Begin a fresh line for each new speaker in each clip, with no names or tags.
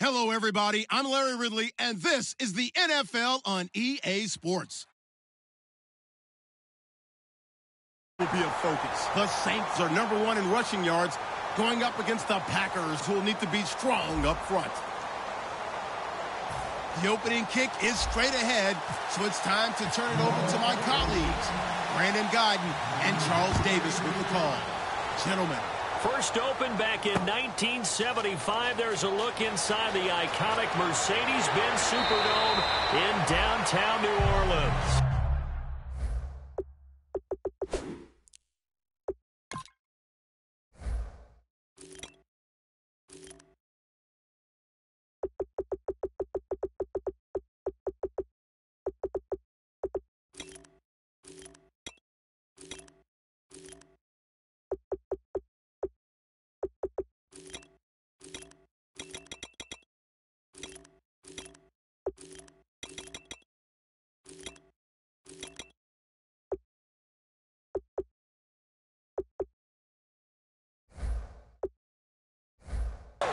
Hello, everybody. I'm Larry Ridley, and this is the NFL on EA Sports. Will be a focus. The Saints are number one in rushing yards, going up against the Packers, who will need to be strong up front. The opening kick is straight ahead, so it's time to turn it over to my colleagues, Brandon Guyton and Charles Davis with the call. Gentlemen.
First opened back in 1975. There's a look inside the iconic Mercedes-Benz Superdome in downtown New Orleans.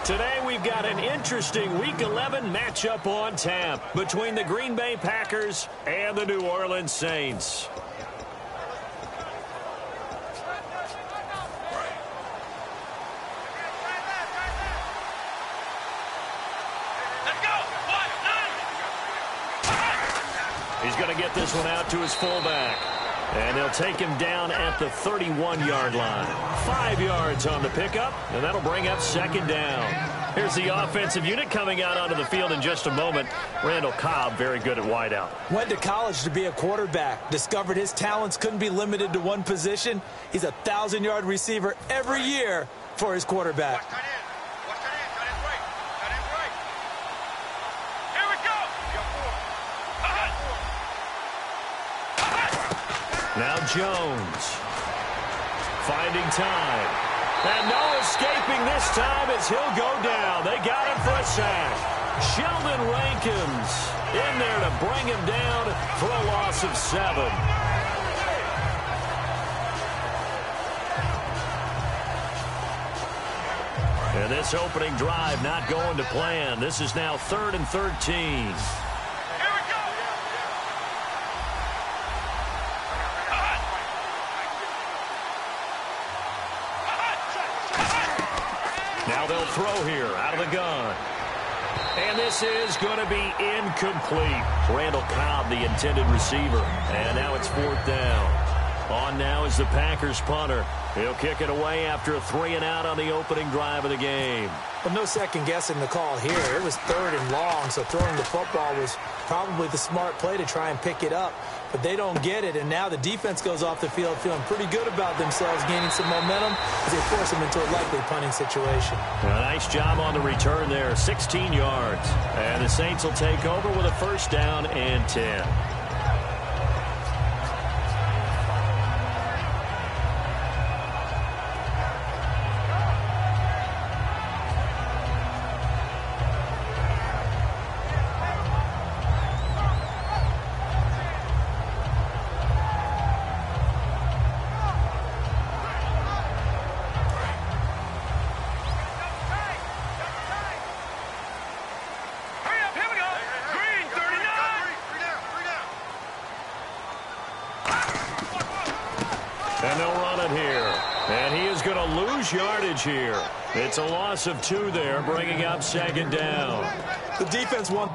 Today we've got an interesting Week 11 matchup on tap between the Green Bay Packers and the New Orleans Saints. He's going to get this one out to his fullback. And they'll take him down at the 31-yard line. 5 yards on the pickup, and that'll bring up second down. Here's the offensive unit coming out onto the field in just a moment. Randall Cobb, very good at wideout.
Went to college to be a quarterback. Discovered his talents couldn't be limited to one position. He's a 1,000-yard receiver every year for his quarterback.
Now Jones, finding time, and no escaping this time as he'll go down. They got him for a sack. Sheldon Rankins in there to bring him down for a loss of 7. And this opening drive not going to plan. This is now 3rd and 13. Now they'll throw here out of the gun. And this is going to be incomplete. Randall Cobb, the intended receiver. And now it's 4th down. On now is the Packers punter. He'll kick it away after a 3-and-out on the opening drive of the game.
Well, no second guessing the call here. It was 3rd and long, so throwing the football was probably the smart play to try and pick it up. But they don't get it, and now the defense goes off the field feeling pretty good about themselves, gaining some momentum as they force them into a likely punting situation.
A nice job on the return there, 16 yards. And the Saints will take over with a 1st down and 10. And they'll run it here. And he is going to lose yardage here. It's a loss of 2 there, bringing up 2nd down.
The defense won.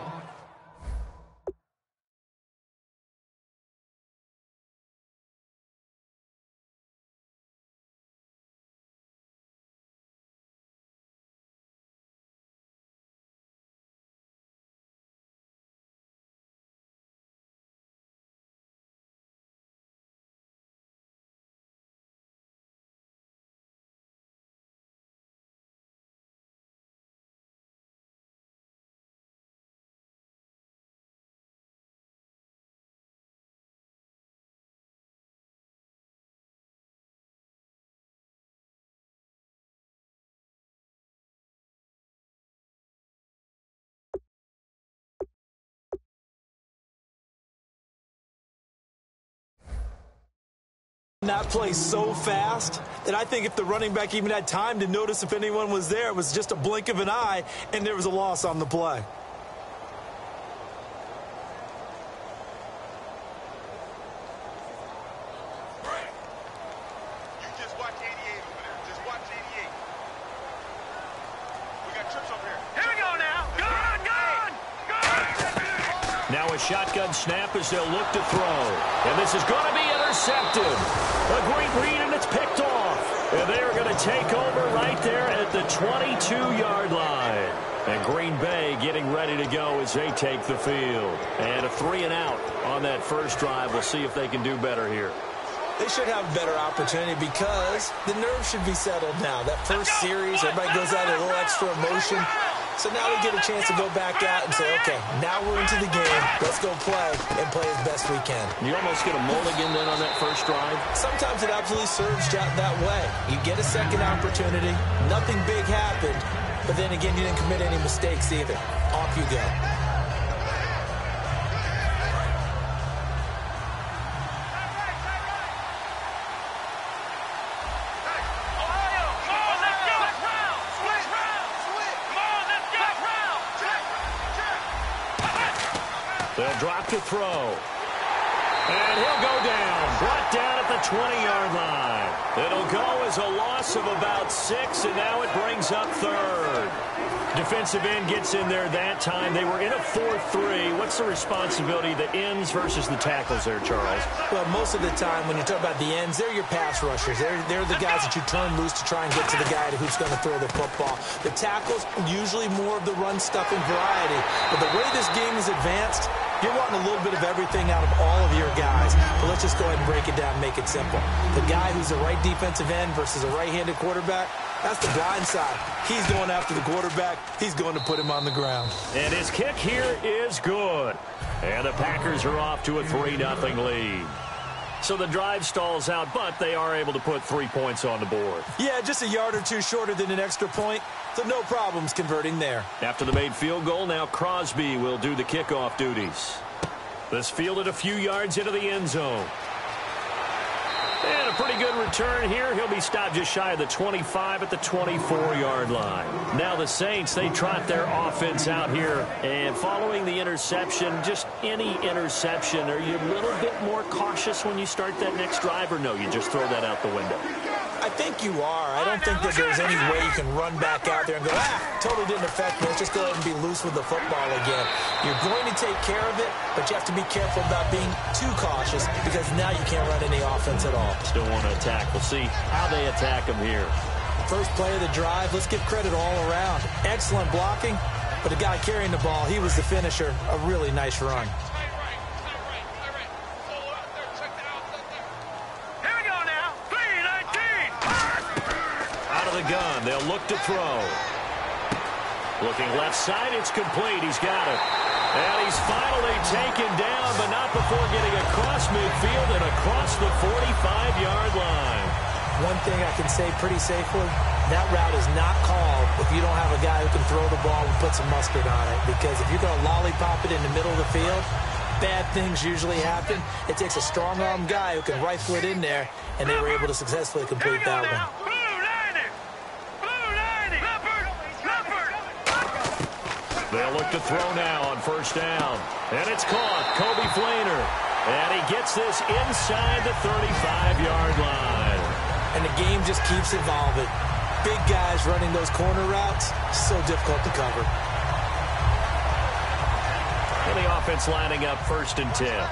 That play so fast that I think if the running back even had time to notice if anyone was there, it was just a blink of an eye, and there was a loss on the play.
You just watch 88 over there. Just watch 88. We got trips over here. Here we go now. Gone!
Now a shotgun snap as they'll look to throw. And this is going to be intercepted. A great read, and it's picked off. And they are going to take over right there at the 22-yard line. And Green Bay getting ready to go as they take the field. And a 3-and-out on that first drive. We'll see if they can do better here.
They should have a better opportunity because the nerves should be settled now. That first series, everybody goes out a little extra emotion. So now they get a chance to go back out and say, okay, now we're into the game. Let's go play and play as best we can.
You almost get a mulligan then on that first drive?
Sometimes it absolutely serves that way. You get a second opportunity. Nothing big happened. But then again, you didn't commit any mistakes either. Off you go.
They'll drop to throw. And he'll go down. Brought down at the 20-yard line. It'll go as a loss of about 6, and now it brings up third. Defensive end gets in there that time. They were in a 4-3. What's the responsibility, the ends versus the tackles there, Charles?
Well, most of the time when you talk about the ends, they're your pass rushers. They're the guys that you turn loose to try and get to the guy who's going to throw the football. The tackles, usually more of the run-stuffing variety. But the way this game is advanced, you're wanting a little bit of everything out of all of your guys. But let's just go ahead and break it down and make it simple. The guy who's the right defensive end versus a right-handed quarterback, that's the blind side. He's going after the quarterback. He's going to put him on the ground.
And his kick here is good. And the Packers are off to a 3-0 lead. So the drive stalls out, but they are able to put 3 points on the board.
Yeah, just a yard or two shorter than an extra point. So no problems converting there.
After the made field goal, now Crosby will do the kickoff duties. This fielded a few yards into the end zone. And a pretty good return here. He'll be stopped just shy of the 25 at the 24-yard line. Now the Saints, they trot their offense out here. And following the interception, just any interception, are you a little bit more cautious when you start that next drive, or no, you just throw that out the window?
I think you are. I don't think that there's any way you can run back out there and go, totally didn't affect me. Let's just go ahead and be loose with the football again. You're going to take care of it, but you have to be careful about being too cautious because now you can't run any offense at all.
Still want to attack. We'll see how they attack him here.
First play of the drive, let's give credit all around. Excellent blocking, but the guy carrying the ball, he was the finisher. A really nice run.
The gun. They'll look to throw. Looking left side. It's complete. He's got it. And he's finally taken down, but not before getting across midfield and across the 45-yard line.
One thing I can say pretty safely, that route is not called if you don't have a guy who can throw the ball and put some mustard on it. Because if you're going to lollipop it in the middle of the field, bad things usually happen. It takes a strong-arm guy who can rifle it in there, and they were able to successfully complete that one.
They'll look to throw now on first down. And it's caught. Kobe Flainer. And he gets this inside the 35-yard line.
And the game just keeps evolving. Big guys running those corner routes, so difficult to cover.
And the offense lining up 1st and 10.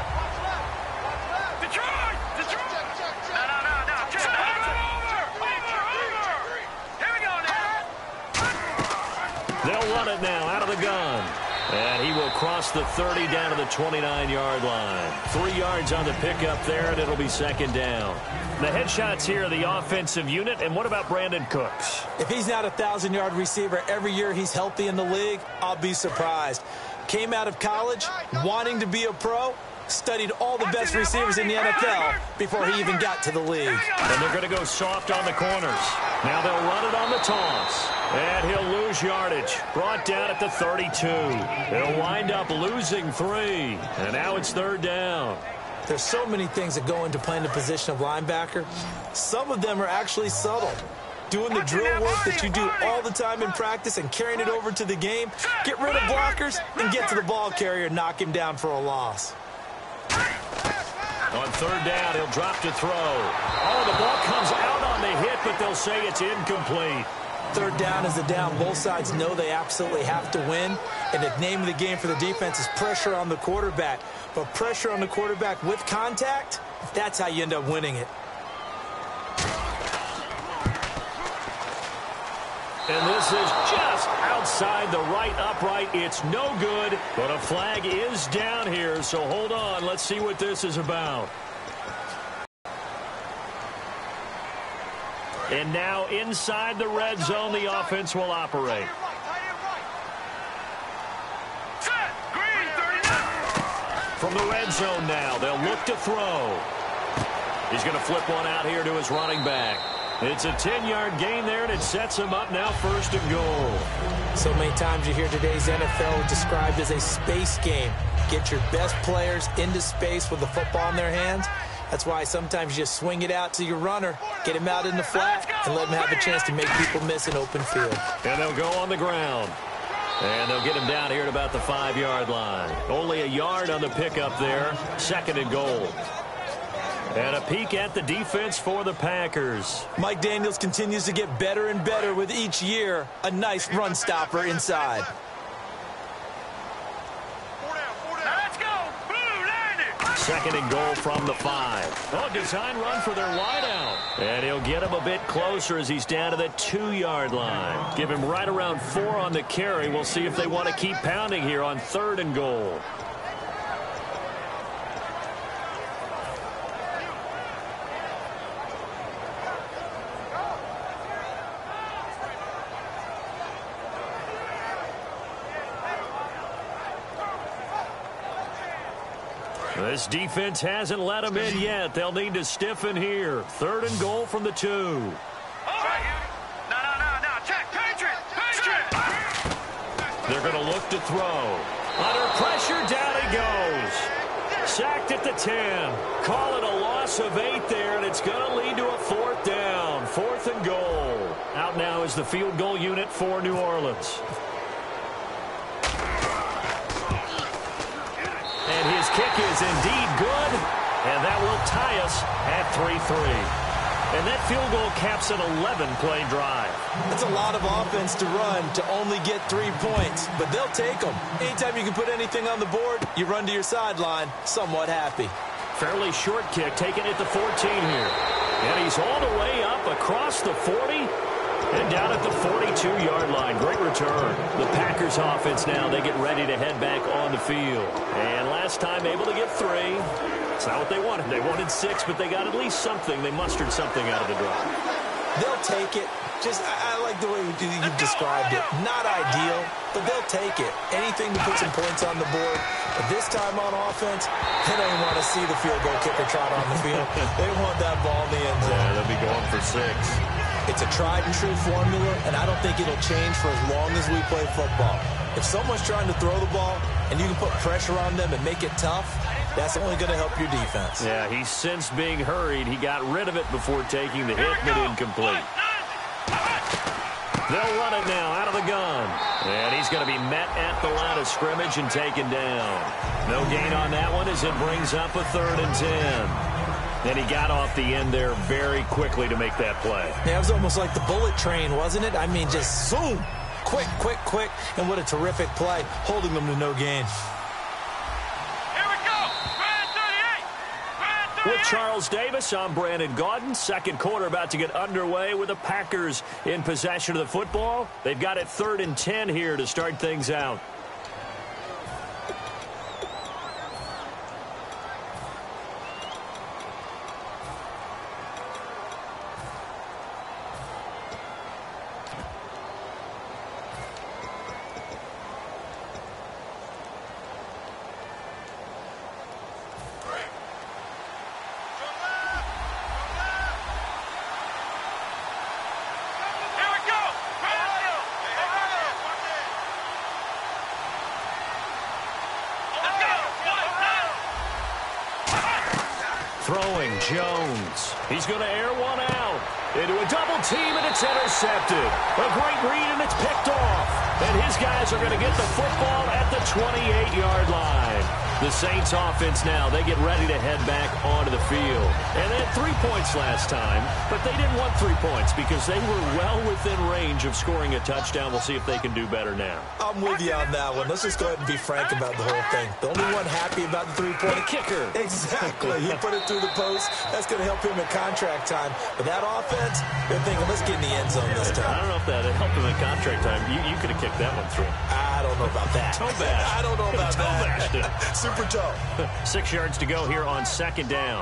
They'll run it now out of the gun. And he will cross the 30 down to the 29-yard line. 3 yards on the pickup there, and it'll be 2nd down. The headshots here are the offensive unit. And what about Brandon Cooks?
If he's not a 1,000-yard receiver every year he's healthy in the league, I'll be surprised. Came out of college wanting to be a pro, studied all the best receivers in the NFL before he even got to the league.
And they're going to go soft on the corners. Now they'll run it on the toss. And he'll lose yardage. Brought down at the 32. He'll wind up losing 3. And now it's 3rd down.
There's so many things that go into playing the position of linebacker. Some of them are actually subtle. Doing the drill work that you do all the time in practice and carrying it over to the game. Get rid of blockers and get to the ball carrier and knock him down for a loss.
On third down, he'll drop to throw. Oh, the ball comes out on the hit, but they'll say it's incomplete.
Third down is the down. Both sides know they absolutely have to win. And the name of the game for the defense is pressure on the quarterback. But pressure on the quarterback with contact, that's how you end up winning it.
And this is just outside the right upright. It's no good, but a flag is down here, so hold on. Let's see what this is about. And now inside the red zone, the offense will operate. From the red zone now, they'll look to throw. He's going to flip one out here to his running back. It's a 10-yard gain there, and it sets him up now 1st and goal.
So many times you hear today's NFL described as a space game. Get your best players into space with the football in their hands. That's why sometimes you just swing it out to your runner, get him out in the flat, and let him have a chance to make people miss an open field.
And they'll go on the ground. And they'll get him down here at about the 5-yard line. Only a yard on the pickup there. 2nd and goal. And a peek at the defense for the Packers.
Mike Daniels continues to get better and better with each year. A nice run stopper inside.
Let's go. Blue, landed.
2nd and goal from the 5. Oh, design run for their wideout. And he'll get him a bit closer as he's down to the 2-yard line. Give him right around 4 on the carry. We'll see if they want to keep pounding here on 3rd and goal. This defense hasn't let them in yet. They'll need to stiffen here. 3rd and goal from the 2.
All right. No. Check. Patriot.
They're going to look to throw. Under pressure, down he goes. Sacked at the 10. Call it a loss of 8 there, and it's going to lead to a 4th down. 4th and goal. Out now is the field goal unit for New Orleans. And his kick is indeed good, and that will tie us at 3-3. And that field goal caps an 11-play drive.
That's a lot of offense to run to only get 3 points, but they'll take them. Anytime you can put anything on the board, you run to your sideline somewhat happy.
Fairly short kick taken at the 14 here. And he's all the way up across the 40 and down at the 42-yard line. Great return. The Packers offense now, they get ready to head back on the field. And last time able to get 3. It's not what they wanted. They wanted 6, but they got at least something. They mustered something out of the drive.
They'll take it. I like the way you've described it. Not ideal, but they'll take it. Anything to put some points on the board. But this time on offense, they don't even want to see the field goal kicker trot on the field. They want that ball in the end zone.
Yeah, they'll be going for 6.
It's a tried-and-true formula, and I don't think it'll change for as long as we play football. If someone's trying to throw the ball and you can put pressure on them and make it tough, that's only going to help your defense.
Yeah, he's since being hurried. He got rid of it before taking the hit, but incomplete. They'll run it now out of the gun. And he's going to be met at the line of scrimmage and taken down. No gain on that one as it brings up a 3rd and 10. And he got off the end there very quickly to make that play.
Yeah, it was almost like the bullet train, wasn't it? I mean, just zoom. Quick. And what a terrific play, holding them to no gain.
Here we go. Brand 38.
With Charles Davis, I'm Brandon Gaudin. 2nd quarter about to get underway with the Packers in possession of the football. They've got it 3rd and 10 here to start things out. Throwing Jones. He's going to air one out. Into a double team, and it's intercepted. A great read, and it's picked off. And his guys are going to get the football at the 28-yard line. The Saints offense now, they get ready to head back onto the field. And they had 3 points last time, but they didn't want 3 points because they were well within range of scoring a touchdown. We'll see if they can do better now.
I'm with you on that one. Let's just go ahead and be frank about the whole thing. The only one happy about the three-point
kicker.
Exactly. He put it through the post. That's going to help him in contract time. But that offense, they're thinking, let's get in the end zone this time.
I don't know if that helped him in contract time. You could have kicked that one through.
I don't know about that.
Toe bash.
I don't know about
toe
that.
Bashed
Super toe.
6 yards to go here on second down.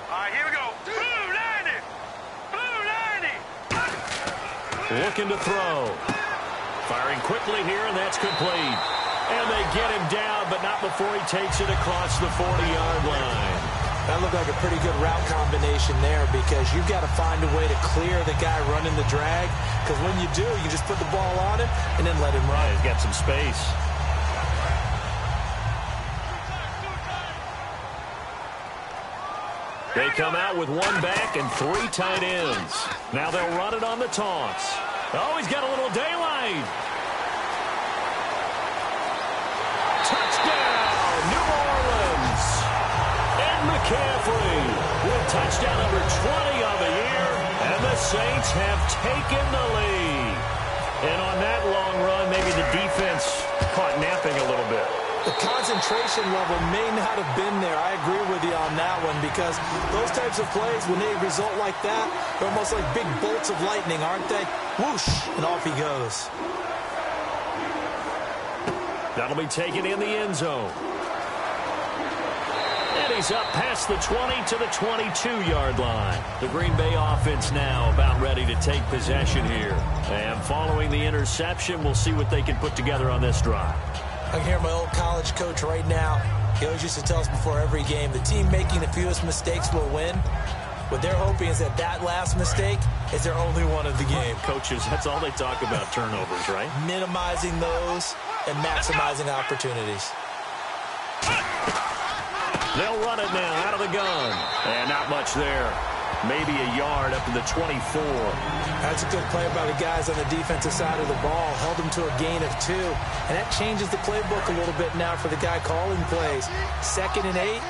All right, here we go. Blue 90. Blue 90.
Looking to throw. Firing quickly here, and that's complete. And they get him down, but not before he takes it across the 40-yard line.
That looked like a pretty good route combination there because you've got to find a way to clear the guy running the drag. Because when you do, you just put the ball on him and then let him run.
Yeah, he's got some space. They come out with one back and 3 tight ends. Now they'll run it on the toss. Oh, he's got a little daylight. Touchdown, New Orleans. And McCaffrey with touchdown number 20 on the year. And the Saints have taken the lead. And on that long run, maybe the defense caught napping a little bit.
The concentration level may not have been there. I agree with you on that one because those types of plays, when they result like that, they're almost like big bolts of lightning, aren't they? Whoosh, and off he goes.
That'll be taken in the end zone. And he's up past the 20 to the 22-yard line. The Green Bay offense now about ready to take possession here. And following the interception, we'll see what they can put together on this drive.
I can hear my old college coach right now. He always used to tell us before every game, the team making the fewest mistakes will win. What they're hoping is that that last mistake is their only one of the game.
Coaches, that's all they talk about, turnovers, right?
Minimizing those and maximizing opportunities.
They'll run it now out of the gun. And not much there. Maybe a yard up to the 24.
That's a good play by the guys on the defensive side of the ball. Held them to a gain of 2. And that changes the playbook a little bit now for the guy calling plays. 2nd and 8.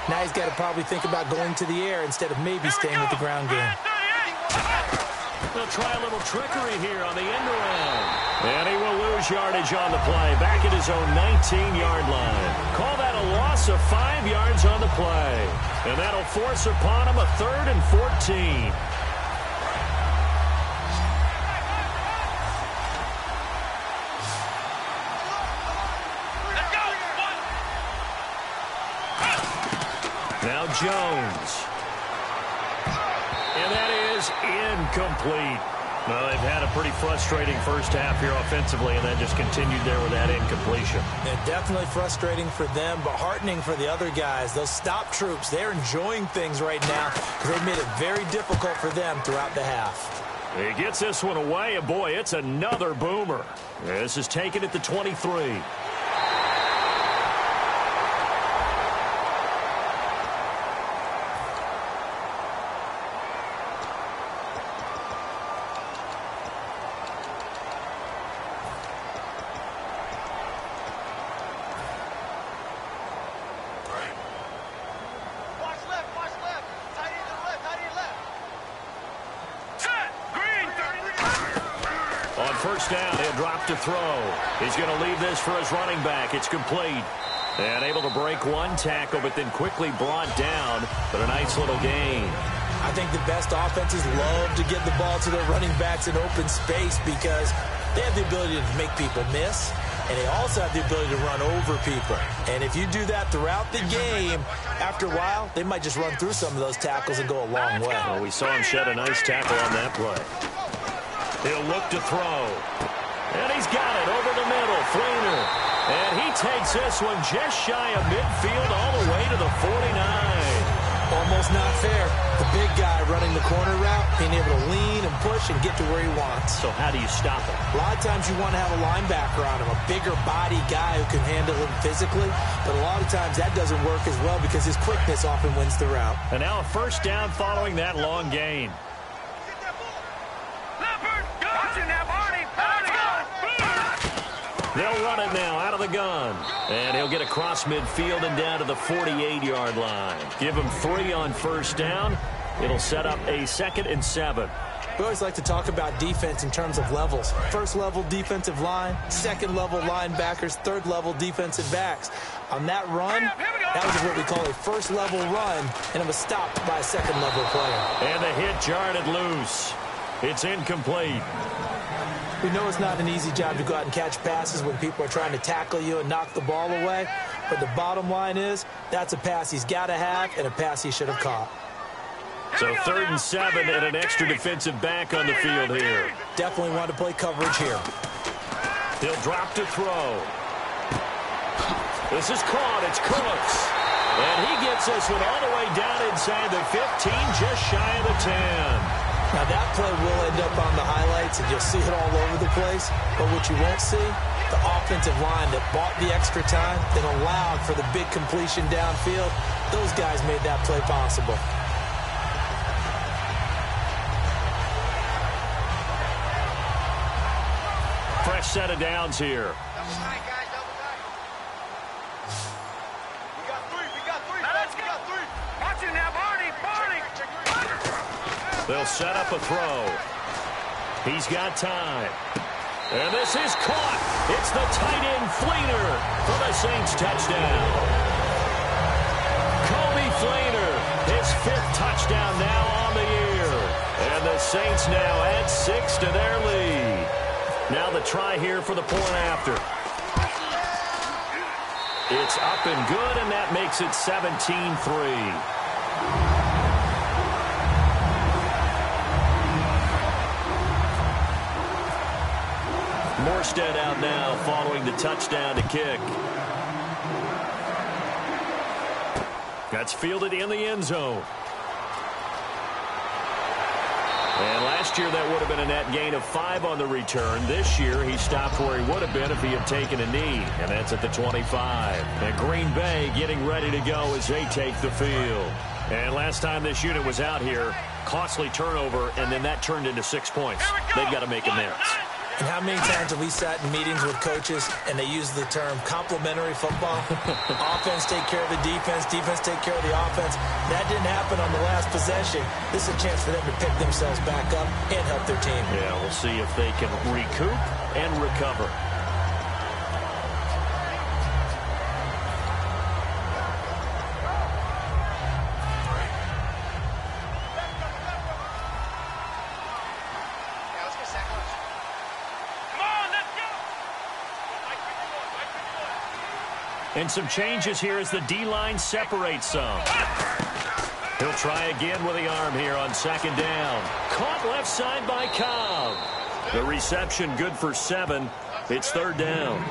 Now he's got to probably think about going to the air instead of maybe staying with the ground game.
They'll try a little trickery here on the end around. And he will lose yardage on the play. Back at his own 19-yard line. Call that a loss of 5 yards on the play. And that'll force upon him a 3rd and 14. Now Jones. And that is incomplete. Well, they've had a pretty frustrating first half here offensively, and that just continued there with that incompletion.
And definitely frustrating for them, but heartening for the other guys. Those stop troops, they're enjoying things right now because they've made it very difficult for them throughout the half.
He gets this one away, and boy, it's another boomer. This is taken at the 23. First down, he'll drop to throw. He's going to leave this for his running back. It's complete. And able to break one tackle, but then quickly brought down. But a nice little gain.
I think the best offenses love to get the ball to their running backs in open space because they have the ability to make people miss, and they also have the ability to run over people. And if you do that throughout the game, after a while, they might just run through some of those tackles and go a long way.
Well, we saw him shed a nice tackle on that play. He'll look to throw. And he's got it over the middle. Fleener. And he takes this one just shy of midfield all the way to the 49.
Almost not fair. The big guy running the corner route, being able to lean and push and get to where he wants.
So how do you stop him?
A lot of times you want to have a linebacker on him, a bigger body guy who can handle him physically, but a lot of times that doesn't work as well because his quickness often wins the route.
And now a first down following that long gain. They'll run it now out of the gun. And he'll get across midfield and down to the 48-yard line. Give him 3 on first down. It'll set up a 2nd and 7.
We always like to talk about defense in terms of levels. First level defensive line, second level linebackers, third level defensive backs. On that run, that was what we call a first level run, and it was stopped by a second level player.
And the hit jarred it loose. It's incomplete.
We know it's not an easy job to go out and catch passes when people are trying to tackle you and knock the ball away. But the bottom line is, that's a pass he's got to have and a pass he should have caught.
So 3rd and 7 and an extra defensive back on the field here.
Definitely want to play coverage here.
He'll drop to throw. This is caught. It's Cooks. And he gets this one all the way down inside the 15, just shy of the 10.
Now, that play will end up on the highlights, and you'll see it all over the place. But what you won't see, the offensive line that bought the extra time, that allowed for the big completion downfield, those guys made that play possible.
Fresh set of downs here. They'll set up a throw. He's got time. And this is caught. It's the tight end Fleener for the Saints touchdown. Kobe Fleener, his 5th touchdown now on the year. And the Saints now add 6 to their lead. Now the try here for the point after. It's up and good, and that makes it 17-3. Morstead out now following the touchdown to kick. That's fielded in the end zone. And last year that would have been a net gain of 5 on the return. This year he stopped where he would have been if he had taken a knee, and that's at the 25. And Green Bay getting ready to go as they take the field. And last time this unit was out here, costly turnover, and then that turned into 6 points. They've got to make amends.
And how many times have we sat in meetings with coaches and they use the term complementary football? Offense take care of the defense, defense take care of the offense. That didn't happen on the last possession. This is a chance for them to pick themselves back up and help their team.
Yeah, we'll see if they can recoup and recover. And some changes here as the D-line separates some. He'll try again with the arm here on 2nd down. Caught left side by Cobb. The reception good for 7. It's 3rd down.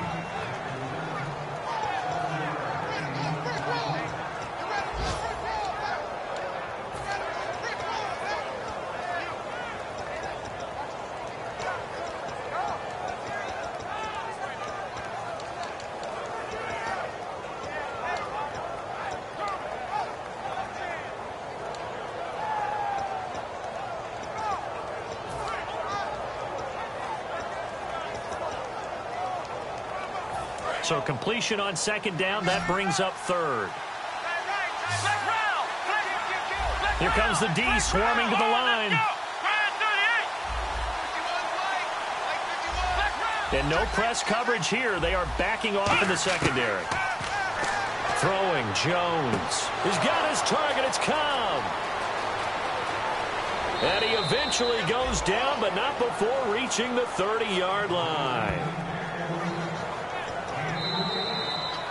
So completion on 2nd down, that brings up 3rd. Here comes the D swarming to the line. And no press coverage here. They are backing off in the secondary. Throwing, Jones. He's got his target. It's Cobb. And he eventually goes down, but not before reaching the 30-yard line.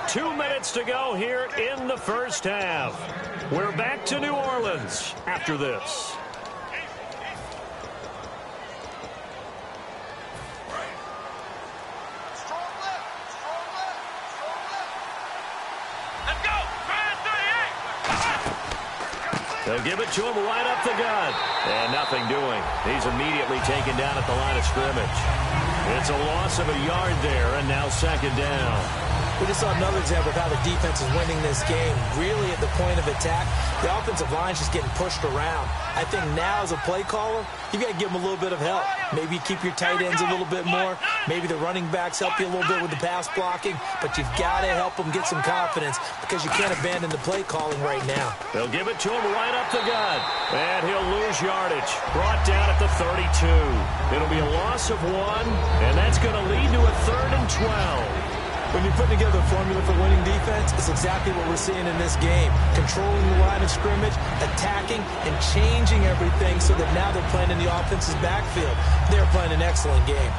2 minutes to go here in the first half. We're back to New Orleans after this. They'll give it to him right up the gut. And nothing doing. He's immediately taken down at the line of scrimmage. It's a loss of a yard there, and now second down.
We just saw another example of how the defense is winning this game. Really at the point of attack, the offensive line is just getting pushed around. I think now as a play caller, you got to give them a little bit of help. Maybe keep your tight ends a little bit more. Maybe the running backs help you a little bit with the pass blocking. But you've got to help them get some confidence because you can't abandon the play calling right now.
They'll give it to him right up the gut. And he'll lose yardage. Brought down at the 32. It'll be a loss of 1, and that's going to lead to a 3rd and 12.
When you put together a formula for winning defense, it's exactly what we're seeing in this game. Controlling the line of scrimmage, attacking, and changing everything so that now they're playing in the offense's backfield. They're playing an excellent game.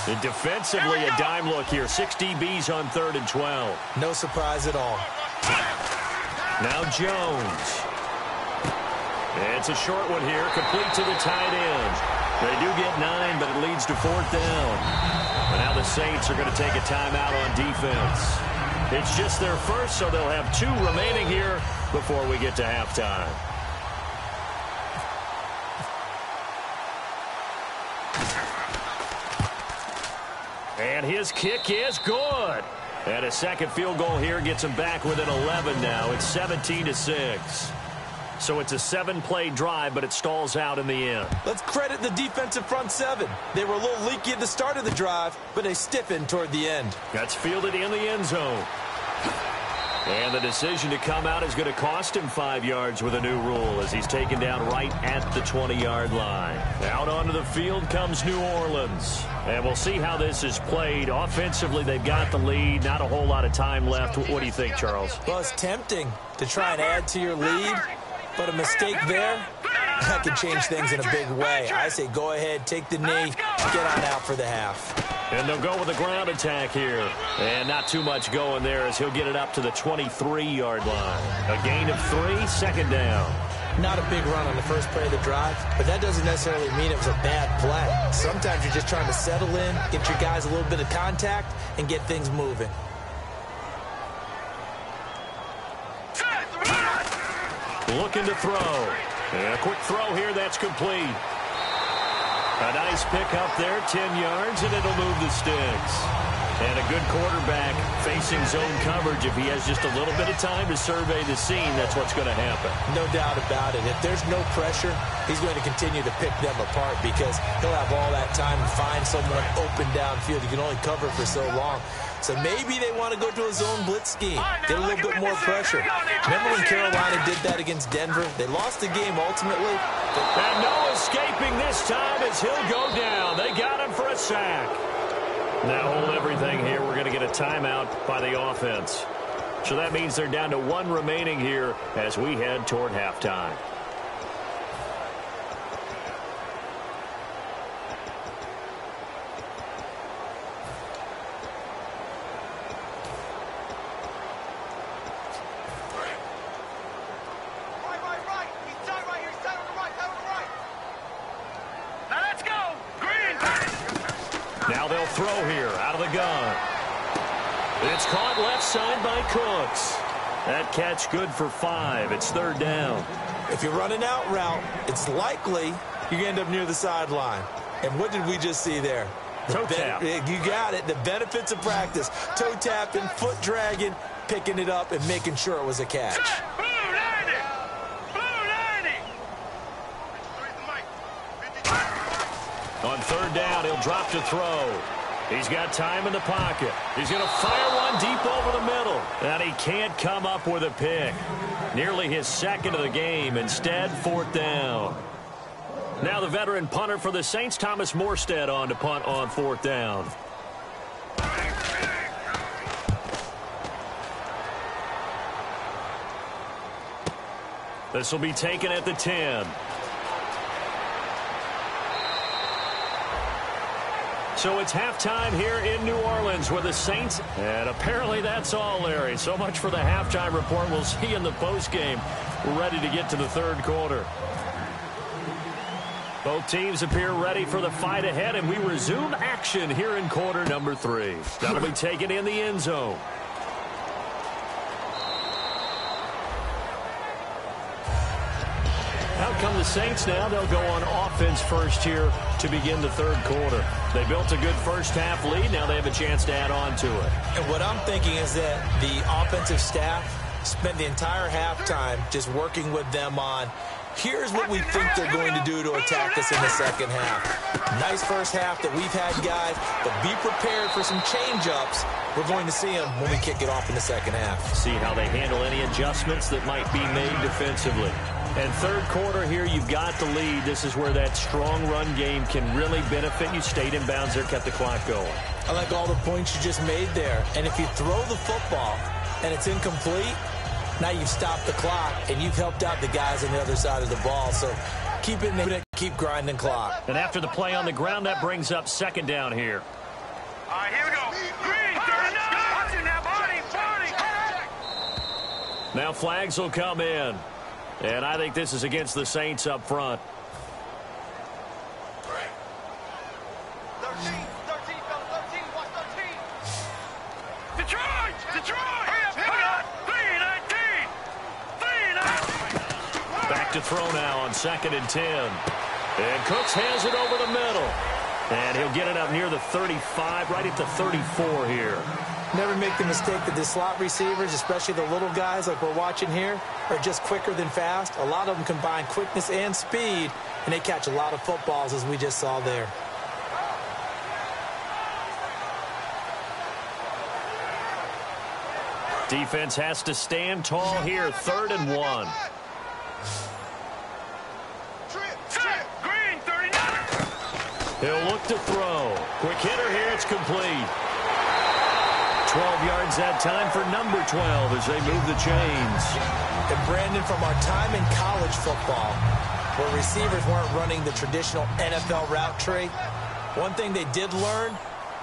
And defensively, a dime look here. 6 DBs on 3rd and 12.
No surprise at all.
Now Jones. It's a short one here, complete to the tight end. They do get 9, but it leads to 4th down. And now the Saints are going to take a timeout on defense. It's just their first, so they'll have 2 remaining here before we get to halftime. And his kick is good. And a second field goal here gets him back within 11 now. It's 17-6. So it's a 7-play drive, but it stalls out in the end.
Let's credit the defensive front 7. They were a little leaky at the start of the drive, but they stiffened toward the end.
That's fielded in the end zone. And the decision to come out is going to cost him 5 yards with a new rule as he's taken down right at the 20-yard line. Out onto the field comes New Orleans. And we'll see how this is played. Offensively, they've got the lead. Not a whole lot of time left. What do you think, Charles?
Well, it's tempting to try and add to your lead. But a mistake there, that can change things in a big way. I say go ahead, take the knee, get on out for the half.
And they'll go with a ground attack here. And not too much going there as he'll get it up to the 23-yard line. A gain of 3, 2nd down.
Not a big run on the first play of the drive, but that doesn't necessarily mean it was a bad play. Sometimes you're just trying to settle in, get your guys a little bit of contact, and get things moving.
Looking to throw. And a quick throw here, that's complete. A nice pick up there, 10 yards, and it'll move the sticks. And a good quarterback facing zone coverage. If he has just a little bit of time to survey the scene, that's what's going to happen.
No doubt about it. If there's no pressure, he's going to continue to pick them apart because he'll have all that time to find someone open downfield. You can only cover for so long. So maybe they want to go to a zone blitz scheme, get a little bit more pressure. Remember when Carolina did that against Denver? They lost the game ultimately.
And no escaping this time as he'll go down. They got him for a sack. Now hold everything here. We're going to get a timeout by the offense. So that means they're down to 1 remaining here as we head toward halftime. Now they'll throw here out of the gun. It's caught left side by Cooks. That catch good for 5. It's 3rd down.
If you're running out route, it's likely you end up near the sideline. And what did we just see there?
Toe tap.
You got it. The benefits of practice. Toe tapping, foot dragging, picking it up, and making sure it was a catch.
On 3rd down, he'll drop to throw. He's got time in the pocket. He's going to fire one deep over the middle. And he can't come up with a pick. Nearly his 2nd of the game. Instead, 4th down. Now the veteran punter for the Saints, Thomas Morstead, on to punt on 4th down. This will be taken at the 10. So it's halftime here in New Orleans with the Saints. And apparently that's all, Larry. So much for the halftime report. We'll see you in the postgame. We're ready to get to the 3rd quarter. Both teams appear ready for the fight ahead, and we resume action here in quarter number 3. That'll be taken in the end zone. Out come the Saints now. They'll go on offense first here to begin the third quarter. They built a good first-half lead. Now they have a chance to add on to it.
And what I'm thinking is that the offensive staff spent the entire halftime just working with them on, here's what we think they're going to do to attack us in the second half. Nice first half that we've had, guys, but be prepared for some change-ups. We're going to see them when we kick it off in the second half.
See how they handle any adjustments that might be made defensively. And third quarter here, you've got the lead. This is where that strong run game can really benefit you. Stayed in bounds there, kept the clock going.
I like all the points you just made there. And if you throw the football and it's incomplete, now you've stopped the clock and you've helped out the guys on the other side of the ball. So keep it in, keep grinding clock.
And after the play on the ground, that brings up second down here.
All right, here we go. Green, 39. Watching now, Barney.
Now flags will come in. And I think this is against the Saints up front.
13, watch 13. Detroit! Hurry up, 3-19.
Back to throw now on 2nd and 10. And Cooks hands it over the middle. And he'll get it up near the 35, right at the 34 here.
Never make the mistake that the slot receivers, especially the little guys like we're watching here, are just quicker than fast. A lot of them combine quickness and speed, and they catch a lot of footballs, as we just saw there.
Defense has to stand tall here, 3rd and 1.
Green, 39.
He'll look to throw. Quick hitter here, it's complete. 12 yards that time for number 12 as they move the chains.
And Brandon, from our time in college football, where receivers weren't running the traditional NFL route tree, one thing they did learn,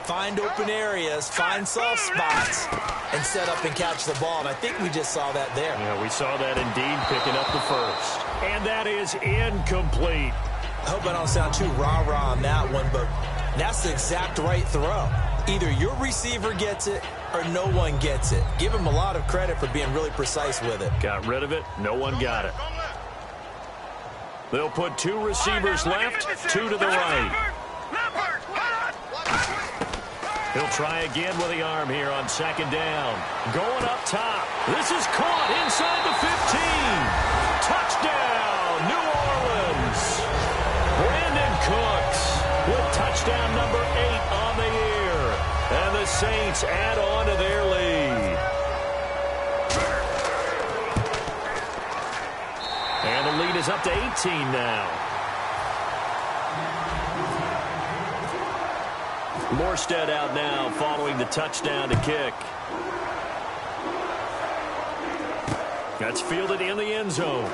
find open areas, find soft spots, and set up and catch the ball. And I think we just saw that there.
Yeah, we saw that indeed, picking up the first. And that is incomplete.
I hope I don't sound too rah-rah on that one, but that's the exact right throw. Either your receiver gets it or no one gets it. Give him a lot of credit for being really precise with it.
Got rid of it. No one got it. They'll put 2 receivers left, 2 to the right. He'll try again with the arm here on 2nd down. Going up top. This is caught inside the 15. Touchdown, New Orleans. Brandon Cooks with touchdown number 8 on the year. And the Saints add on to their lead. And the lead is up to 18 now. Morstead out now following the touchdown to kick. That's fielded in the end zone.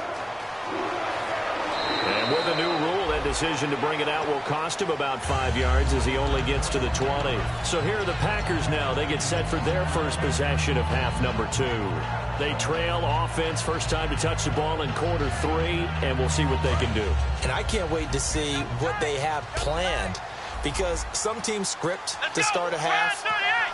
And with a new rule, that decision to bring it out will cost him about 5 yards as he only gets to the 20. So here are the Packers now. They get set for their first possession of half number 2. They trail offense, first time to touch the ball in quarter 3, and we'll see what they can do.
And I can't wait to see what they have planned, because some teams script to start a half.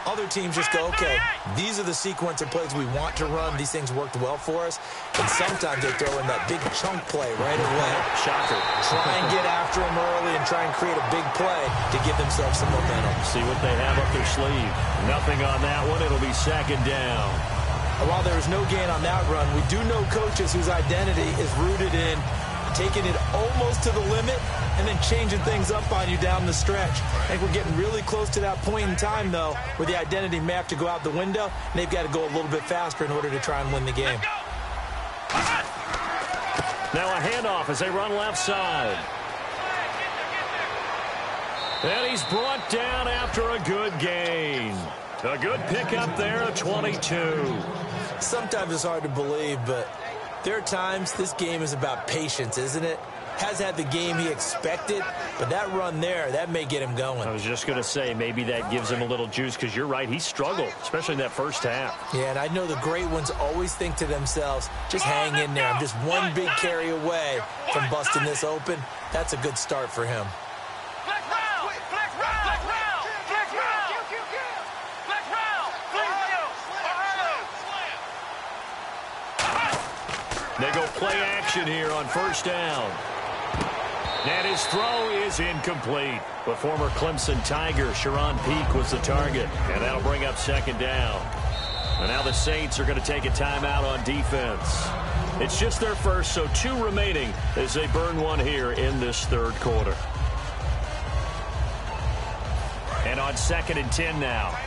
Other teams just go, okay, these are the sequence of plays we want to run. These things worked well for us. And sometimes they throw in that big chunk play right away.
Shocker.
Try and get after them early and try and create a big play to give themselves some momentum.
See what they have up their sleeve. Nothing on that one. It'll be 2nd down.
And while there is no gain on that run, we do know coaches whose identity is rooted in taking it almost to the limit and then changing things up on you down the stretch. I think we're getting really close to that point in time, though, where the identity may have to go out the window, and they've got to go a little bit faster in order to try and win the game.
Now a handoff as they run left side. And he's brought down after a good gain. A good pickup there, a 22.
Sometimes it's hard to believe, but there are times this game is about patience, isn't it? has had the game he expected, but that run there, that may get him going.
I was just going to say, maybe that gives him a little juice, because you're right, he struggled, especially in that first half.
Yeah, and I know the great ones always think to themselves, just hang in there. I'm just one big carry away from busting this open. That's a good start for him.
They go play action here on first down. And his throw is incomplete. But former Clemson Tiger Sharon Peak was the target. And that'll bring up second down. And now the Saints are going to take a timeout on defense. It's just their first, so 2 remaining as they burn one here in this third quarter. And on 2nd and 10 now.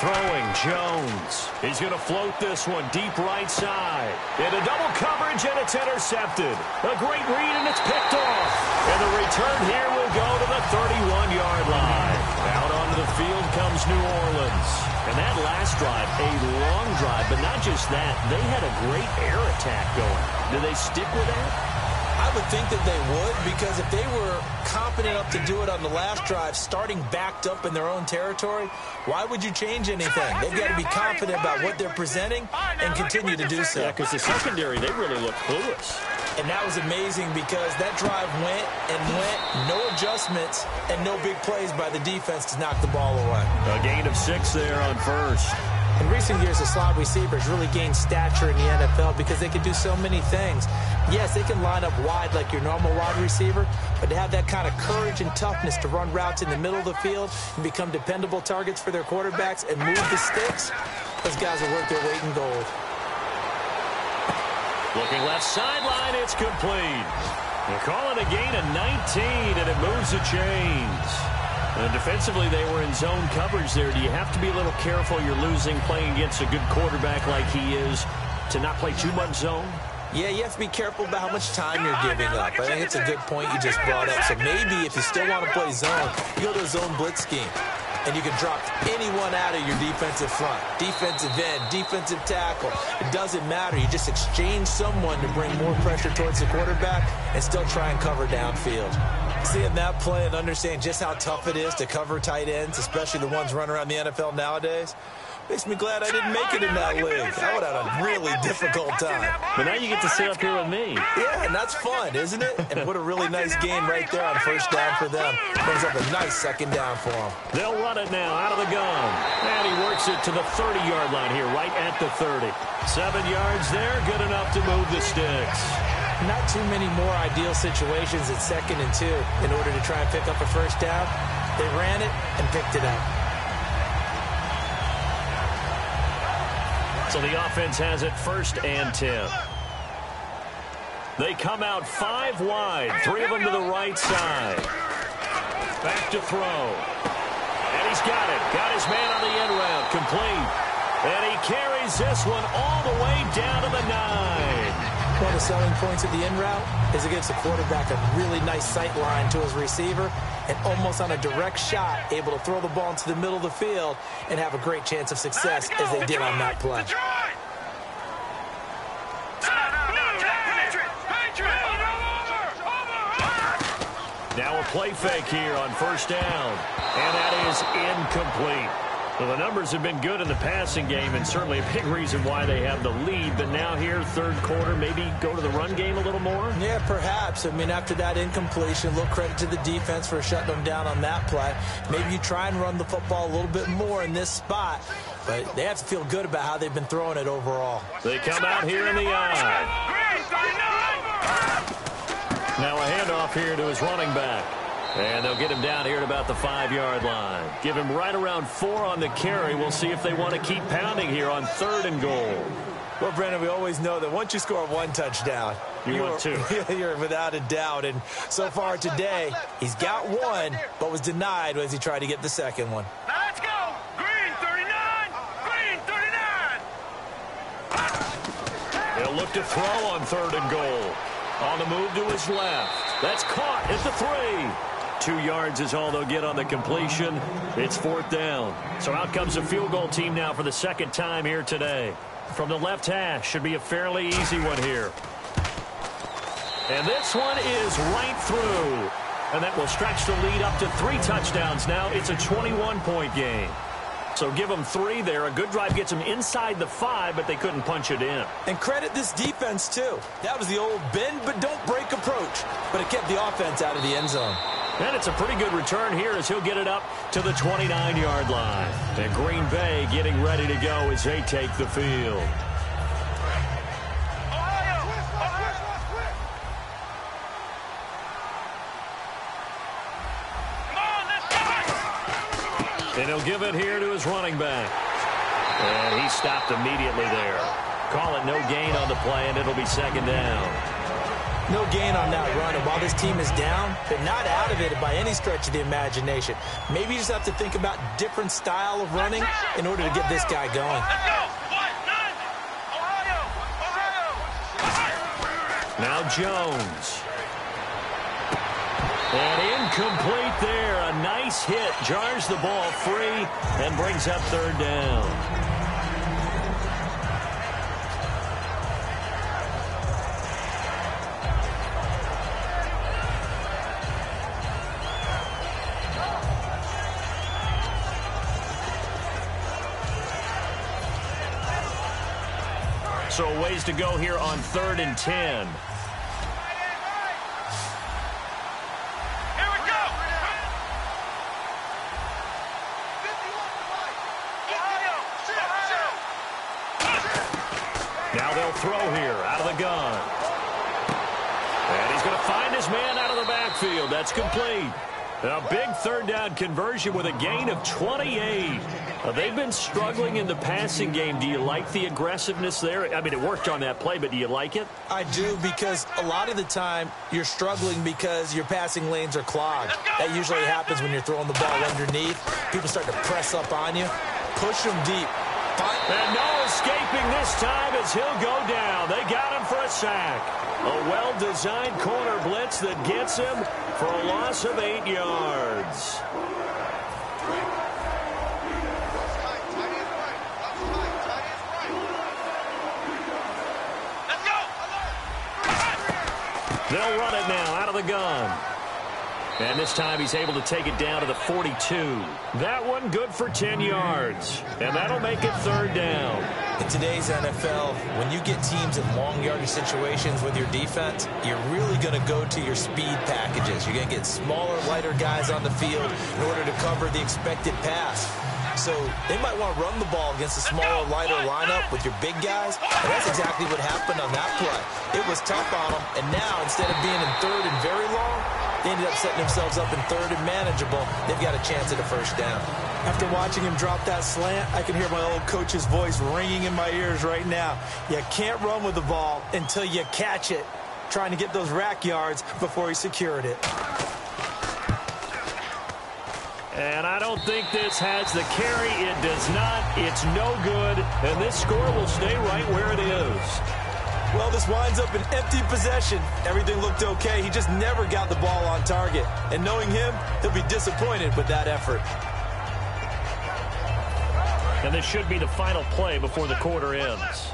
Throwing Jones. He's going to float this one deep right side. Into double coverage, and it's intercepted. A great read, and it's picked off. And the return here will go to the 31-yard line. Out onto the field comes New Orleans. And that last drive, a long drive, but not just that. They had a great air attack going. Do they stick with that?
I would think that they would, because if they were confident enough to do it on the last drive, starting backed up in their own territory, why would you change anything? They've got to be confident about what they're presenting and continue to do so.
Yeah, because the secondary, they really look clueless.
And that was amazing, because that drive went and went, no adjustments, and no big plays by the defense to knock the ball away.
A gain of 6 there on first.
In recent years, the slot receivers really gained stature in the NFL because they can do so many things. Yes, they can line up wide like your normal wide receiver, but to have that kind of courage and toughness to run routes in the middle of the field and become dependable targets for their quarterbacks and move the sticks, those guys are worth their weight in gold.
Looking left sideline, it's complete. They call it a gain of 19, and it moves the chains. And defensively, they were in zone coverage there. Do you have to be a little careful? You're losing playing against a good quarterback like he is to not play too much zone?
Yeah, you have to be careful about how much time you're giving up. I think it's a good point you just brought up. So maybe if you still want to play zone, you go to a zone blitz scheme. And you can drop anyone out of your defensive front. Defensive end, defensive tackle. It doesn't matter. You just exchange someone to bring more pressure towards the quarterback and still try and cover downfield. Seeing that play and understand just how tough it is to cover tight ends, especially the ones running around the NFL nowadays, makes me glad I didn't make it in that league. I would have had a really difficult time.
But now you get to sit up here with me.
Yeah, and that's fun, isn't it? And what a really nice game right there on first down for them. Brings up a nice second down for them.
They'll run it now out of the gun. And he works it to the 30-yard line here, right at the 30. 7 yards there, good enough to move the sticks.
Not too many more ideal situations at 2nd and 2 in order to try and pick up a first down. They ran it and picked it up.
So the offense has it 1st and 10. They come out 5 wide, 3 of them to the right side. Back to throw. And he's got it. Got his man on the end route, complete. And he carries this one all the way down to the 9.
One of the selling points of the in route is it gives the quarterback a really nice sight line to his receiver and almost on a direct shot able to throw the ball into the middle of the field and have a great chance of success as they did on that play.
Now a play fake here on first down, and that is incomplete. Well, the numbers have been good in the passing game, and certainly a big reason why they have the lead. But now here, third quarter, maybe go to the run game a little more?
Yeah, perhaps. I mean, after that incompletion, a little credit to the defense for shutting them down on that play. Maybe you try and run the football a little bit more in this spot. But they have to feel good about how they've been throwing it overall.
They come out here in the eye. Now a handoff here to his running back. And they'll get him down here at about the 5-yard line. Give him right around 4 on the carry. We'll see if they want to keep pounding here on 3rd and goal.
Well, Brandon, we always know that once you score 1 touchdown,
you're 2.
You're without a doubt. And so far today, he's got 1, but was denied as he tried to get the second one.
Now let's go. Green 39. Green 39.
They'll look to throw on 3rd and goal. On the move to his left. That's caught at the 3. 2 yards is all they'll get on the completion. It's 4th down. So out comes the field goal team now for the 2nd time here today. From the left hash, should be a fairly easy one here. And this one is right through. And that will stretch the lead up to 3 touchdowns now. It's a 21-point game. So give them 3 there. A good drive gets them inside the 5, but they couldn't punch it in.
And credit this defense, too. That was the old bend but don't break approach. But it kept the offense out of the end zone.
And it's a pretty good return here as he'll get it up to the 29-yard line. And Green Bay getting ready to go as they take the field. And he'll give it here to his running back. And he stopped immediately there. Call it no gain on the play, and it'll be 2nd down.
No gain on that run. And while this team is down, they're not out of it by any stretch of the imagination. Maybe you just have to think about different style of running in order to get this guy going.
Now Jones. And incomplete there. A nice hit. Jars the ball free and brings up 3rd down. So a ways to go here on 3rd and 10. Now they'll throw here out of the gun. And he's going to find his man out of the backfield. That's complete. A big 3rd down conversion with a gain of 28. They've been struggling in the passing game. Do you like the aggressiveness there? I mean, it worked on that play, but do you like it?
I do, because a lot of the time you're struggling because your passing lanes are clogged. That usually happens when you're throwing the ball underneath. People start to press up on you. Push them deep.
And no escaping this time as he'll go down. They got him for a sack. A well-designed corner blitz that gets him for a loss of 8 yards. They'll run it now out of the gun. And this time he's able to take it down to the 42. That one good for 10 yards. And that'll make it 3rd down.
In today's NFL, when you get teams in long yardage situations with your defense, you're really going to go to your speed packages. You're going to get smaller, lighter guys on the field in order to cover the expected pass. So they might want to run the ball against a smaller, lighter lineup with your big guys. And that's exactly what happened on that play. It was tough on them. And now, instead of being in 3rd and very long, they ended up setting themselves up in 3rd and manageable. They've got a chance at a 1st down. After watching him drop that slant, I can hear my old coach's voice ringing in my ears right now. You can't run with the ball until you catch it. Trying to get those rack yards before he secured it.
And I don't think this has the carry. It does not. It's no good. And this score will stay right where it is.
Well, this winds up an empty possession. Everything looked okay. He just never got the ball on target. And knowing him, he'll be disappointed with that effort.
And this should be the final play before the quarter ends.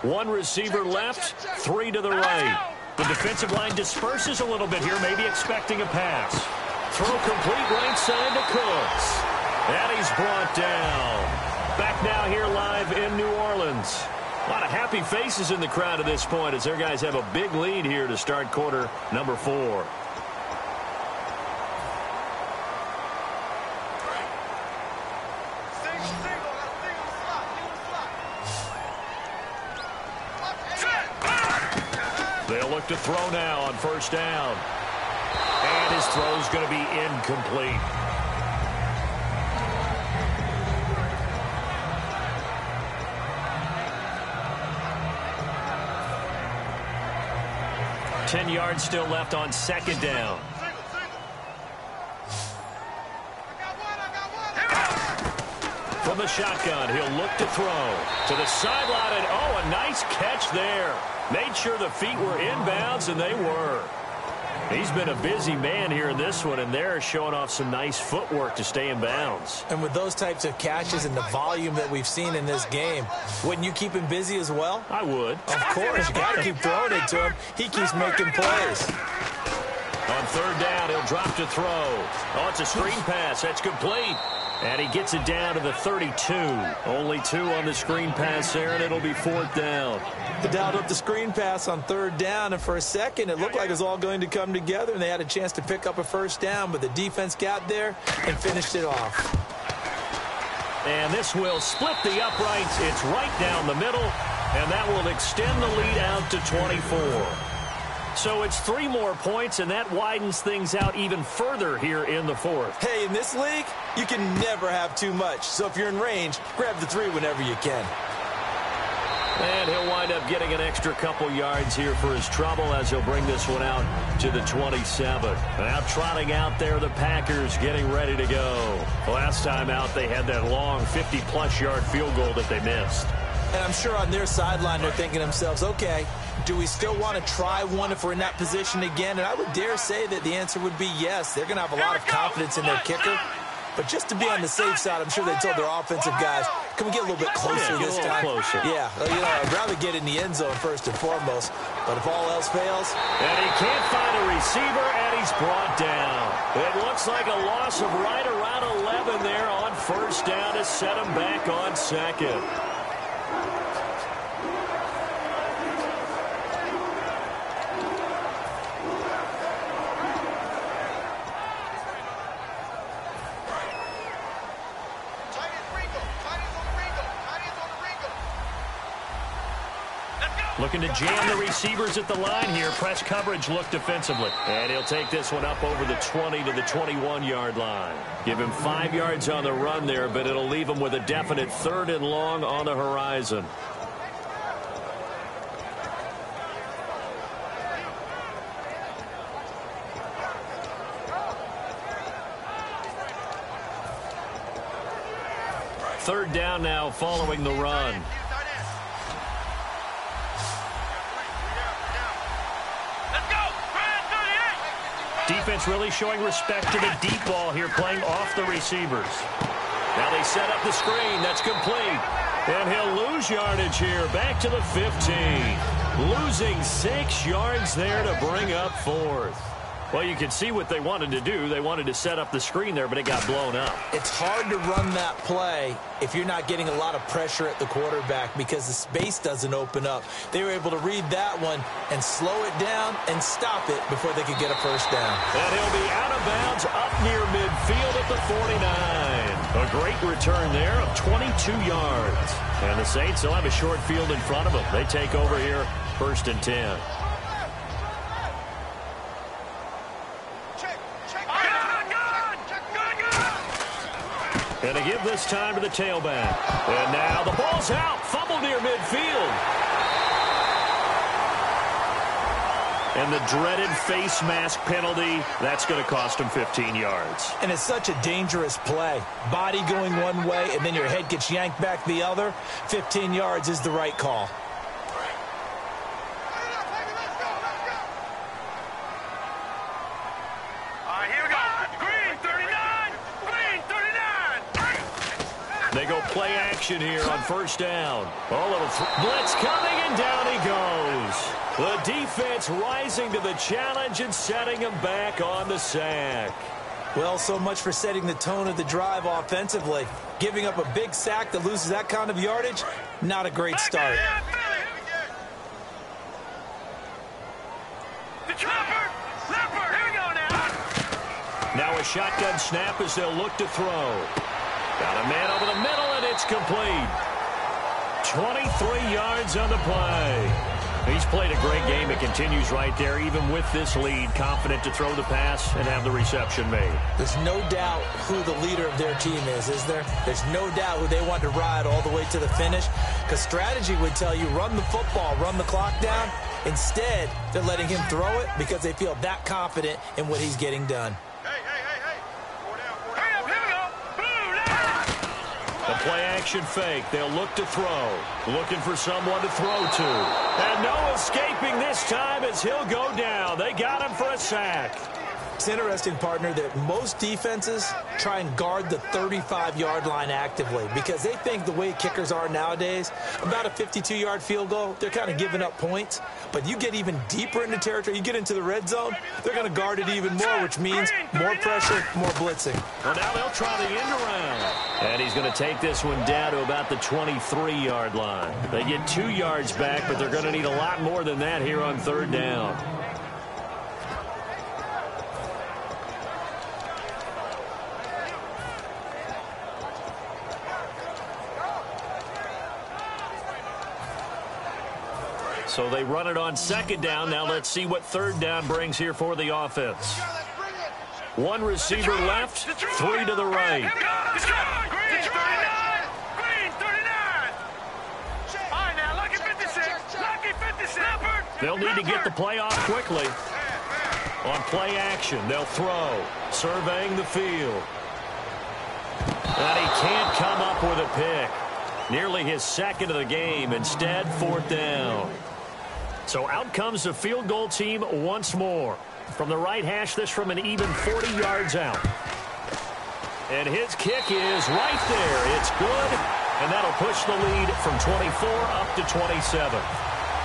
1 receiver left, 3 to the right. The defensive line disperses a little bit here, maybe expecting a pass. Throw complete right side to Cooks. And he's brought down. Back now here live in New Orleans. A lot of happy faces in the crowd at this point as their guys have a big lead here to start quarter number 4. They'll look to throw now on 1st down. And his throw's going to be incomplete. Ten yards still left on 2nd down. From the shotgun, he'll look to throw to the sideline, and oh, a nice catch there. Made sure the feet were inbounds, and they were. He's been a busy man here in this one, and they're showing off some nice footwork to stay in bounds.
And with those types of catches and the volume that we've seen in this game, wouldn't you keep him busy as well?
I would.
Of course. You got to keep throwing it to him. He keeps making plays.
On third down, he'll drop to throw. Oh, it's a screen pass. That's complete. And he gets it down to the 32. Only 2 on the screen pass there, and it'll be 4th down.
They dialed up the screen pass on third down, and for a second it looked like it was all going to come together, and they had a chance to pick up a first down, but the defense got there and finished it off.
And this will split the uprights. It's right down the middle, and that will extend the lead out to 24. So it's 3 more points, and that widens things out even further here in the 4th.
Hey, in this league, you can never have too much. So if you're in range, grab the 3 whenever you can.
And he'll wind up getting an extra couple yards here for his trouble as he'll bring this one out to the 27. Now trotting out there, the Packers getting ready to go. Last time out, they had that long 50-plus yard field goal that they missed.
And I'm sure on their sideline they're thinking to themselves, okay, do we still want to try one if we're in that position again? And I would dare say that the answer would be yes. They're going to have a lot of confidence in their kicker. But just to be on the safe side, I'm sure they told their offensive guys, can we get a little bit closer this time?
Closer.
Yeah, you know, I'd rather get in the end zone first and foremost. But if all else fails.
And he can't find a receiver, and he's brought down. It looks like a loss of right around 11 there on first down to set him back on second. Looking to jam the receivers at the line here. Press coverage look defensively. And he'll take this one up over the 20 to the 21-yard line. Give him 5 yards on the run there, but it'll leave him with a definite 3rd and long on the horizon. Third down now following the run. Defense really showing respect to the deep ball here, playing off the receivers. Now they set up the screen. That's complete. And he'll lose yardage here, back to the 15. Losing 6 yards there to bring up 4th. Well, you can see what they wanted to do. They wanted to set up the screen there, but it got blown up.
It's hard to run that play if you're not getting a lot of pressure at the quarterback because the space doesn't open up. They were able to read that one and slow it down and stop it before they could get a first down.
And he'll be out of bounds up near midfield at the 49. A great return there of 22 yards. And the Saints will have a short field in front of them. They take over here, 1st and 10. And they give this time to the tailback. And now the ball's out. Fumble near midfield. And the dreaded face mask penalty, that's going to cost him 15 yards.
And it's such a dangerous play. Body going one way, and then your head gets yanked back the other. 15 yards is the right call.
They go play action here on first down. Oh, little blitz coming, and down he goes. The defense rising to the challenge and setting him back on the sack.
Well, so much for setting the tone of the drive offensively. Giving up a big sack that loses that kind of yardage, not a great start.
Now a shotgun snap as they'll look to throw. Got a man over the middle, and it's complete. 23 yards on the play. He's played a great game. It continues right there, even with this lead, confident to throw the pass and have the reception made.
There's no doubt who the leader of their team is there? There's no doubt who they want to ride all the way to the finish, because strategy would tell you run the football, run the clock down. Instead, they're letting him throw it because they feel that confident in what he's getting done.
The play-action fake. They'll look to throw. Looking for someone to throw to. And no escaping this time as he'll go down. They got him for a sack.
It's interesting, partner, that most defenses try and guard the 35-yard line actively because they think the way kickers are nowadays, about a 52-yard field goal, they're kind of giving up points. But you get even deeper into territory, you get into the red zone, they're going to guard it even more, which means more pressure, more blitzing.
Well, now they'll try the end around. And he's going to take this one down to about the 23-yard line. They get 2 yards back, but they're going to need a lot more than that here on third down. So they run it on second down. Now let's see what third down brings here for the offense. 1 receiver left, 3 to the right.
Green 39. Green 39. All right, now, lucky 56. Lucky 56.
They'll need to get the play off quickly. On play action, they'll throw. Surveying the field. And he can't come up with a pick. Nearly his second of the game. Instead, fourth down. So out comes the field goal team once more. From the right hash, this from an even 40 yards out. And his kick is right there. It's good, and that'll push the lead from 24 up to 27.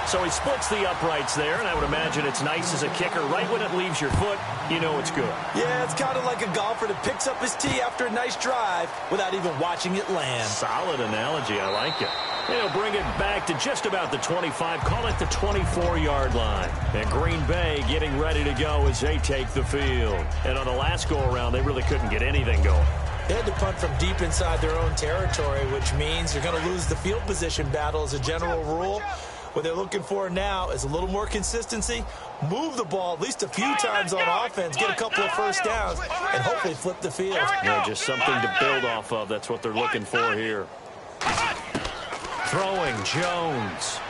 So he splits the uprights there, and I would imagine it's nice as a kicker. Right when it leaves your foot, you know it's good.
Yeah, it's kind of like a golfer that picks up his tee after a nice drive without even watching it land.
Solid analogy. I like it. They'll bring it back to just about the 25. Call it the 24-yard line. And Green Bay getting ready to go as they take the field. And on the last go-around, they really couldn't get anything going.
They had to punt from deep inside their own territory, which means you're going to lose the field position battle as a general rule. What they're looking for now is a little more consistency, move the ball at least a few times on offense, get a couple of first downs, and hopefully flip the field.
Yeah, just something to build off of. That's what they're looking for here. Throwing Jones.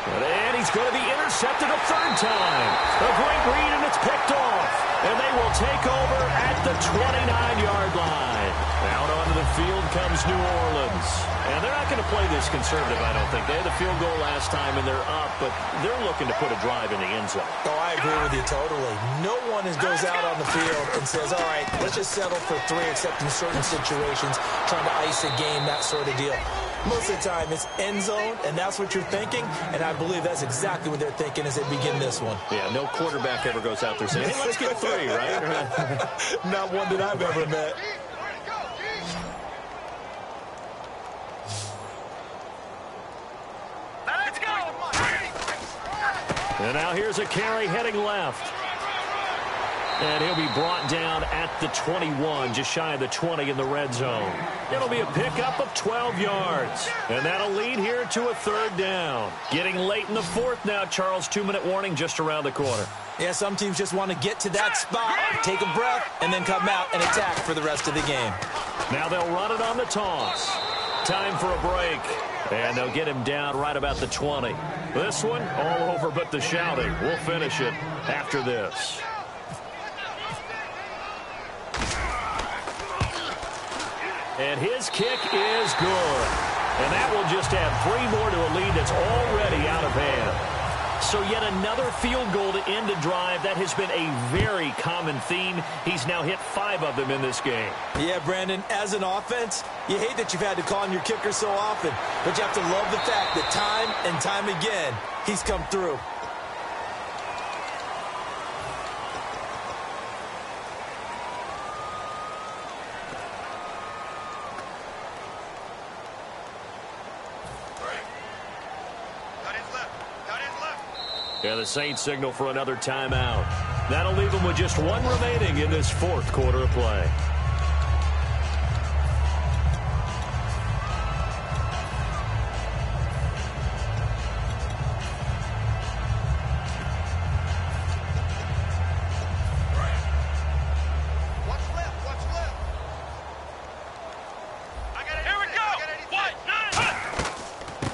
And he's going to be intercepted a third time. A great read, and it's picked off. And they will take over at the 29-yard line. Out onto the field comes New Orleans. And they're not going to play this conservative, I don't think. They had the field goal last time, and they're up, but they're looking to put a drive in the end zone.
Oh, I agree with you totally. No one goes out on the field and says, all right, let's just settle for 3, except in certain situations, trying to ice a game, that sort of deal. Most of the time, it's end zone, and that's what you're thinking, and I believe that's exactly what they're thinking as they begin this one.
Yeah, no quarterback ever goes out there saying, hey, let's get 3, right?
Not one that I've ever met.
Let's go.
And now here's a carry heading left. And he'll be brought down at the 21, just shy of the 20 in the red zone. It'll be a pickup of 12 yards. And that'll lead here to a third down. Getting late in the fourth now, Charles. 2-minute warning just around the corner.
Yeah, some teams just want to get to that spot, take a breath, and then come out and attack for the rest of the game.
Now they'll run it on the toss. Time for a break. And they'll get him down right about the 20. This one, all over but the shouting. We'll finish it after this. And his kick is good. And that will just add 3 more to a lead that's already out of hand. So yet another field goal to end a drive. That has been a very common theme. He's now hit 5 of them in this game.
Yeah, Brandon, as an offense, you hate that you've had to call on your kicker so often. But you have to love the fact that time and time again, he's come through.
Yeah, the Saints signal for another timeout. That'll leave them with just 1 remaining in this fourth quarter of play.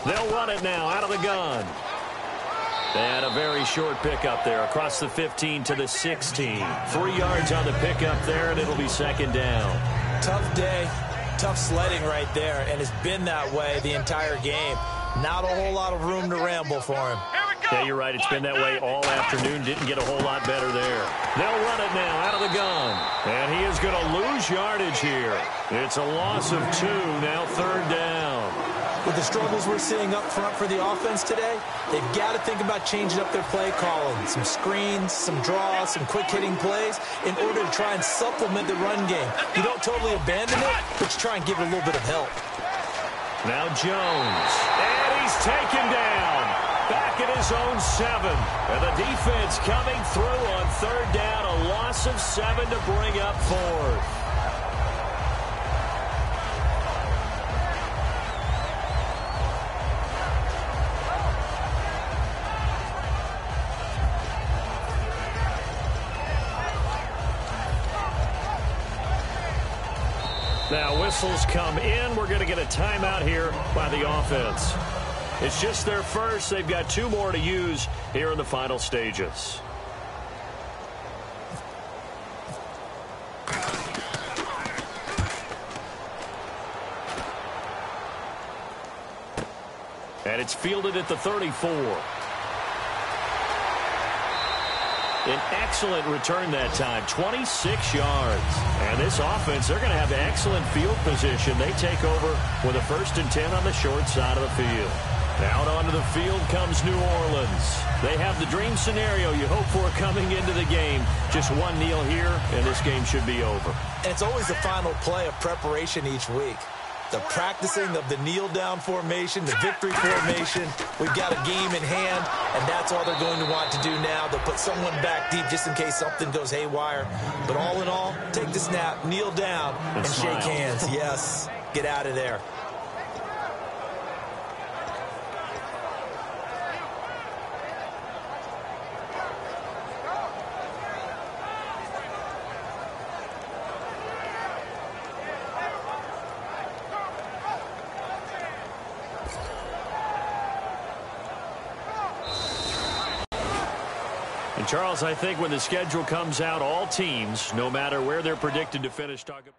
They'll run it now out of the gun. And a very short pickup there across the 15 to the 16. 3 yards on the pickup there, and it'll be second down.
Tough day. Tough sledding right there, and it's been that way the entire game. Not a whole lot of room to ramble for him.
Yeah, you're right. It's been that way all afternoon. Didn't get a whole lot better there. They'll run it now out of the gun. And he is going to lose yardage here. It's a loss of 2, now 3rd down.
With the struggles we're seeing up front for the offense today, they've got to think about changing up their play calling. Some screens, some draws, some quick-hitting plays in order to try and supplement the run game. You don't totally abandon it, but you try and give it a little bit of help.
Now Jones. And he's taken down. Back at his own 7. And the defense coming through on 3rd down. A loss of 7 to bring up 4th. Now whistles come in. We're going to get a timeout here by the offense. It's just their first. They've got 2 more to use here in the final stages. And it's fielded at the 34. An excellent return that time, 26 yards. And this offense, they're going to have excellent field position. They take over with a 1st and 10 on the short side of the field. Out onto the field comes New Orleans. They have the dream scenario you hope for coming into the game. Just 1 kneel here, and this game should be over.
And it's always the final play of preparation each week. The practicing of the kneel-down formation, the victory formation. We've got a game in hand, and that's all they're going to want to do now. They'll put someone back deep just in case something goes haywire. But all in all, take the snap, kneel down, and shake hands. Yes, get out of there.
And Charles, I think when the schedule comes out, all teams, no matter where they're predicted to finish, talk about